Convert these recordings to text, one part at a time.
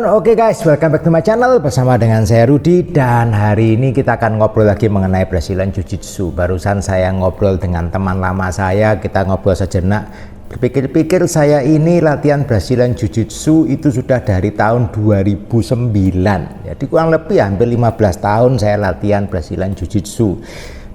Oke guys, welcome back to my channel bersama dengan saya Rudi, dan hari ini kita akan ngobrol lagi mengenai Brazilian Jiu-Jitsu. Barusan saya ngobrol dengan teman lama saya, kita ngobrol sejenak. Berpikir-pikir saya ini latihan Brazilian Jiu-Jitsu itu sudah dari tahun 2009. Jadi kurang lebih hampir 15 tahun saya latihan Brazilian Jiu-Jitsu.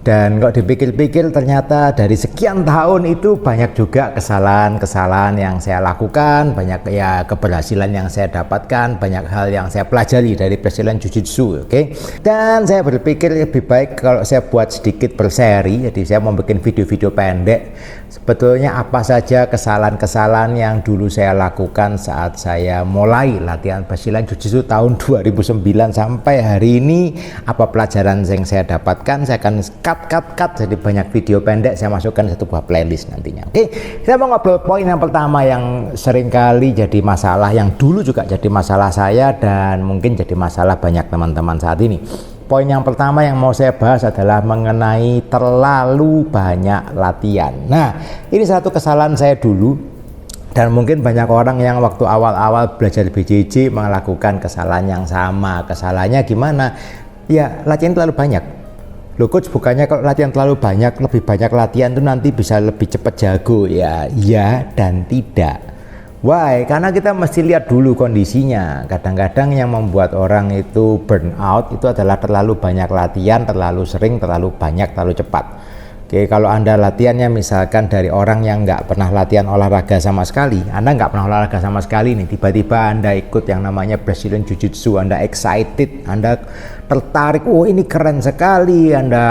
Dan kalau dipikir-pikir ternyata dari sekian tahun itu banyak juga kesalahan-kesalahan yang saya lakukan, banyak ya keberhasilan yang saya dapatkan, banyak hal yang saya pelajari dari Brazilian Jiu-Jitsu, oke? Dan saya berpikir lebih baik kalau saya buat sedikit berseri, jadi saya mau bikin video-video pendek. Sebetulnya apa saja kesalahan-kesalahan yang dulu saya lakukan saat saya mulai latihan Brazilian Jiu-Jitsu tahun 2009 sampai hari ini, apa pelajaran yang saya dapatkan. Saya akan cut jadi banyak video pendek, saya masukkan satu buah playlist nantinya. Oke, saya mau ngobrol poin yang pertama yang seringkali jadi masalah, yang dulu juga jadi masalah saya dan mungkin jadi masalah banyak teman-teman saat ini. Poin yang pertama yang mau saya bahas adalah mengenai terlalu banyak latihan. Nah, ini satu kesalahan saya dulu, dan mungkin banyak orang yang waktu awal-awal belajar BJJ melakukan kesalahan yang sama. Kesalahannya gimana? Ya, latihan terlalu banyak. Loh coach, bukannya kalau latihan terlalu banyak, lebih banyak latihan itu nanti bisa lebih cepat jago? Ya, iya dan tidak. Why? Karena kita mesti lihat dulu kondisinya. Kadang-kadang yang membuat orang itu burn out itu adalah terlalu banyak latihan, terlalu sering, terlalu banyak, terlalu cepat. Oke, kalau Anda latihannya misalkan dari orang yang nggak pernah latihan olahraga sama sekali, Anda nggak pernah olahraga sama sekali nih, tiba-tiba Anda ikut yang namanya Brazilian Jiu-Jitsu, Anda excited, Anda tertarik, oh ini keren sekali, Anda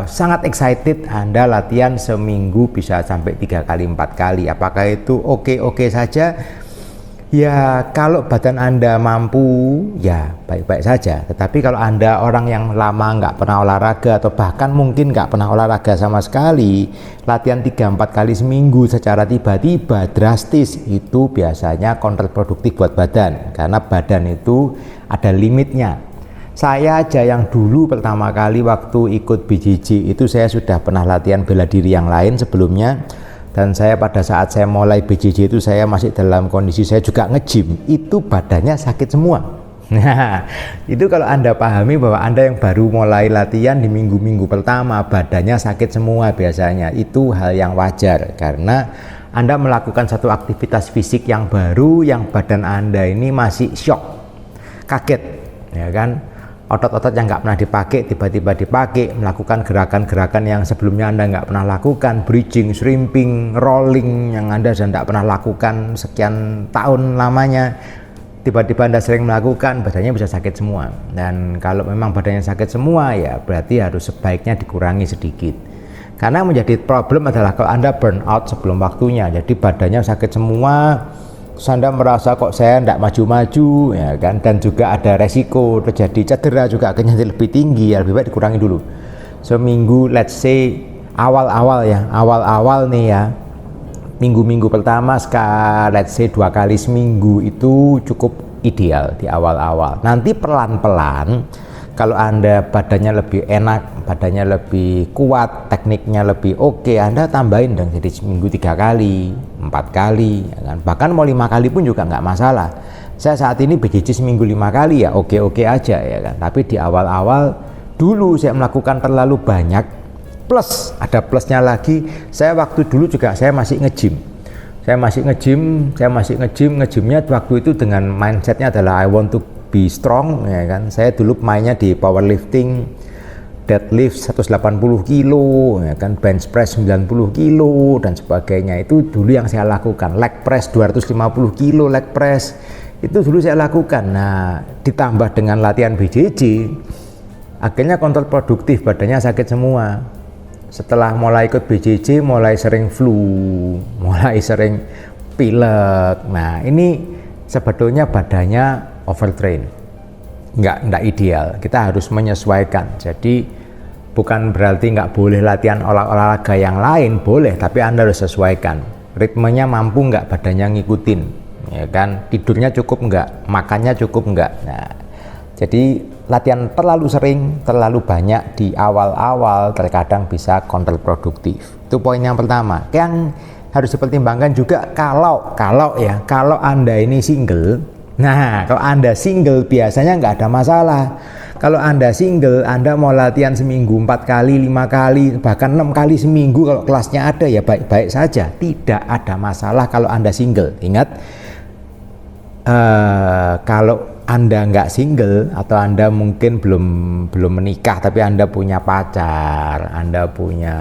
sangat excited, Anda latihan seminggu bisa sampai 3 kali 4 kali. Apakah itu oke-oke saja? Ya, kalau badan Anda mampu, ya baik-baik saja. Tetapi kalau Anda orang yang lama nggak pernah olahraga, atau bahkan mungkin nggak pernah olahraga sama sekali, latihan 3-4 kali seminggu secara tiba-tiba drastis, itu biasanya kontraproduktif buat badan. Karena badan itu ada limitnya. Saya aja yang dulu pertama kali waktu ikut BJJ itu saya sudah pernah latihan bela diri yang lain sebelumnya. Dan saya pada saat saya mulai BJJ itu saya masih dalam kondisi saya juga nge-gym, itu badannya sakit semua. Nah, itu kalau Anda pahami bahwa Anda yang baru mulai latihan di minggu-minggu pertama badannya sakit semua biasanya, itu hal yang wajar karena Anda melakukan satu aktivitas fisik yang baru, yang badan Anda ini masih shock, kaget, ya kan? Otot-otot yang nggak pernah dipakai tiba-tiba dipakai, melakukan gerakan-gerakan yang sebelumnya Anda nggak pernah lakukan, bridging, shrimping, rolling yang Anda sudah nggak pernah lakukan sekian tahun lamanya, tiba-tiba Anda sering melakukan, badannya bisa sakit semua. Dan kalau memang badannya sakit semua, ya berarti harus sebaiknya dikurangi sedikit. Karena menjadi problem adalah kalau Anda burn out sebelum waktunya, jadi badannya sakit semua, Anda merasa kok saya tidak maju-maju, ya kan, dan juga ada resiko terjadi cedera juga akhirnya lebih tinggi, ya lebih baik dikurangi dulu. Seminggu, let's say awal-awal nih ya, minggu-minggu pertama let's say 2 kali seminggu itu cukup ideal di awal-awal. Nanti pelan-pelan kalau Anda badannya lebih enak, badannya lebih kuat, tekniknya lebih oke, Anda tambahin dong jadi seminggu 3 kali, 4 kali, ya kan? Bahkan mau 5 kali pun juga nggak masalah. Saya saat ini BJJ seminggu 5 kali ya oke-oke aja, ya kan. Tapi di awal-awal dulu saya melakukan terlalu banyak, plus ada plusnya lagi, saya waktu dulu juga saya masih nge-gym. Saya masih nge-gymnya waktu itu dengan mindsetnya adalah I want to be strong, ya kan. Saya dulu mainnya di powerlifting, deadlift 180 kilo, ya kan, bench press 90 kilo dan sebagainya. Itu dulu yang saya lakukan. Leg press 250 kilo leg press itu dulu saya lakukan. Nah, ditambah dengan latihan BJJ, akhirnya kontraproduktif, badannya sakit semua. Setelah mulai ikut BJJ, mulai sering flu, mulai sering pilek. Nah, ini sebetulnya badannya overtrain, nggak ideal. Kita harus menyesuaikan. Jadi bukan berarti nggak boleh latihan olahraga yang lain, boleh, tapi Anda harus sesuaikan. Ritmenya mampu nggak badannya ngikutin, ya kan? Tidurnya cukup nggak, makannya cukup nggak. Nah, jadi latihan terlalu sering, terlalu banyak di awal-awal terkadang bisa kontraproduktif. Itu poin yang pertama. Yang harus dipertimbangkan juga kalau Anda ini single, Nah, kalau Anda single biasanya nggak ada masalah. Kalau Anda single, Anda mau latihan seminggu 4 kali, 5 kali, bahkan 6 kali seminggu kalau kelasnya ada ya baik-baik saja. Tidak ada masalah kalau Anda single. Ingat, kalau Anda nggak single atau Anda mungkin belum menikah tapi Anda punya pacar, Anda punya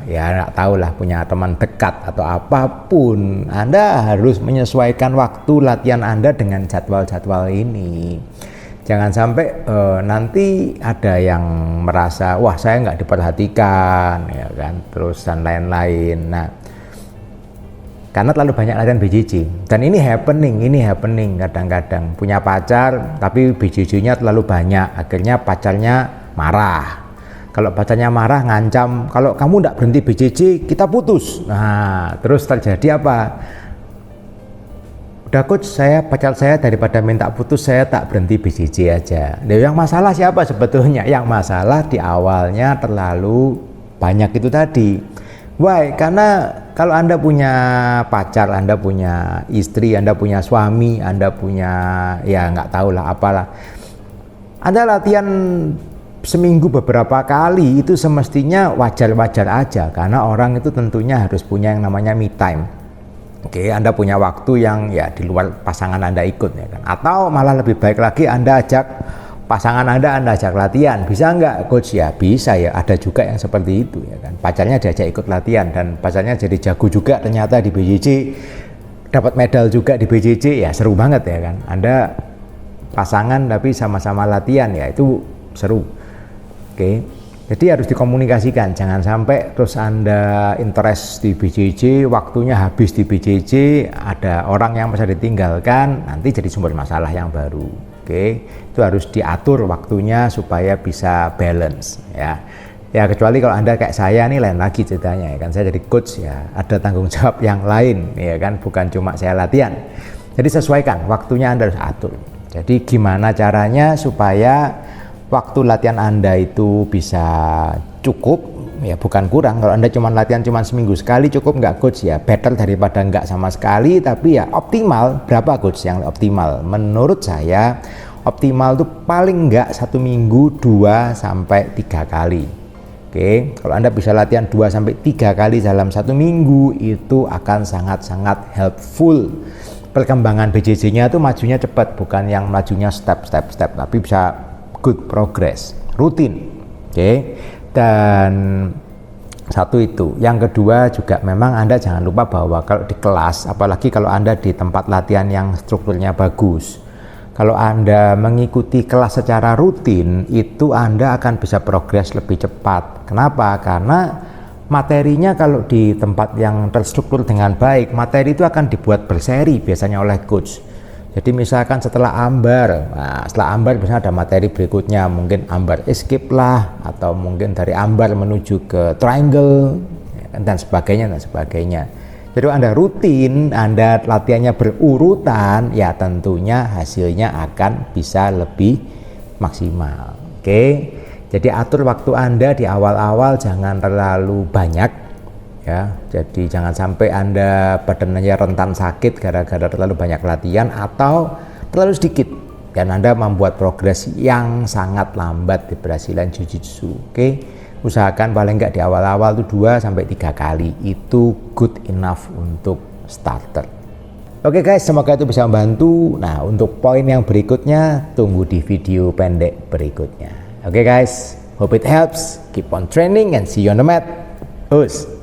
ya nggak tahu lah, punya teman dekat atau apapun, Anda harus menyesuaikan waktu latihan Anda dengan jadwal-jadwal ini. Jangan sampai nanti ada yang merasa wah saya nggak diperhatikan ya kan, terus dan lain-lain. Nah, karena terlalu banyak latihan BJJ dan ini happening kadang-kadang punya pacar tapi BJJ-nya terlalu banyak, akhirnya pacarnya marah. Kalau pacarnya marah ngancam, kalau kamu tidak berhenti BJJ kita putus. Nah, terus terjadi apa? Udah coach, pacar saya daripada minta putus saya tak berhenti BJJ aja. Nah, yang masalah siapa sebetulnya? Yang masalah di awalnya terlalu banyak itu tadi. Why? Karena kalau Anda punya pacar, Anda punya istri, Anda punya suami, Anda punya ya nggak tahu lah apalah, Anda latihan seminggu beberapa kali itu semestinya wajar-wajar aja, karena orang itu tentunya harus punya yang namanya me time. Oke, Anda punya waktu yang ya di luar pasangan Anda ikut ya kan, atau malah lebih baik lagi Anda ajak pasangan Anda ajak latihan. Bisa nggak coach? Ya bisa ya, ada juga yang seperti itu ya kan, pacarnya diajak ikut latihan dan pacarnya jadi jago juga ternyata di BJJ, dapat medal juga di BJJ, ya seru banget ya kan. Anda pasangan tapi sama-sama latihan, ya itu seru. Oke, jadi harus dikomunikasikan, jangan sampai terus Anda interest di BJJ, waktunya habis di BJJ, ada orang yang bisa ditinggalkan, nanti jadi sumber masalah yang baru. Oke, itu harus diatur waktunya supaya bisa balance ya. Ya kecuali kalau Anda kayak saya nih lain lagi ceritanya ya kan, saya jadi coach ya, ada tanggung jawab yang lain ya kan, bukan cuma saya latihan. Jadi sesuaikan waktunya, Anda harus atur. Jadi gimana caranya supaya waktu latihan Anda itu bisa cukup ya, bukan kurang. Kalau Anda cuma latihan cuma seminggu sekali cukup nggak coach? Ya better daripada nggak sama sekali, tapi ya optimal. Berapa coach yang optimal? Menurut saya optimal itu paling nggak 1 minggu 2 sampai 3 kali. Oke, kalau Anda bisa latihan 2 sampai 3 kali dalam 1 minggu itu akan sangat-sangat helpful. Perkembangan BJJ-nya itu majunya cepat, bukan yang majunya step, tapi bisa good progress, rutin. Oke, dan satu itu. Yang kedua juga memang Anda jangan lupa bahwa kalau di kelas, apalagi kalau Anda di tempat latihan yang strukturnya bagus, kalau Anda mengikuti kelas secara rutin, itu Anda akan bisa progres lebih cepat. Kenapa? Karena materinya kalau di tempat yang terstruktur dengan baik, materi itu akan dibuat berseri biasanya oleh coach. Jadi misalkan setelah ambar, nah setelah ambar biasanya ada materi berikutnya, mungkin ambar escape lah, atau mungkin dari ambar menuju ke triangle, dan sebagainya. Jadi Anda rutin, Anda latihannya berurutan, ya tentunya hasilnya akan bisa lebih maksimal. Oke, jadi atur waktu Anda di awal-awal jangan terlalu banyak ya. Jadi jangan sampai Anda badannya rentan sakit gara-gara terlalu banyak latihan atau terlalu sedikit dan Anda membuat progres yang sangat lambat di Brazilian Jiu-Jitsu. Oke, usahakan paling nggak di awal-awal itu 2 sampai 3 kali, itu good enough untuk starter. Oke guys, semoga itu bisa membantu. Nah, untuk poin yang berikutnya tunggu di video pendek berikutnya. Oke guys, hope it helps. Keep on training and see you on the mat. Us.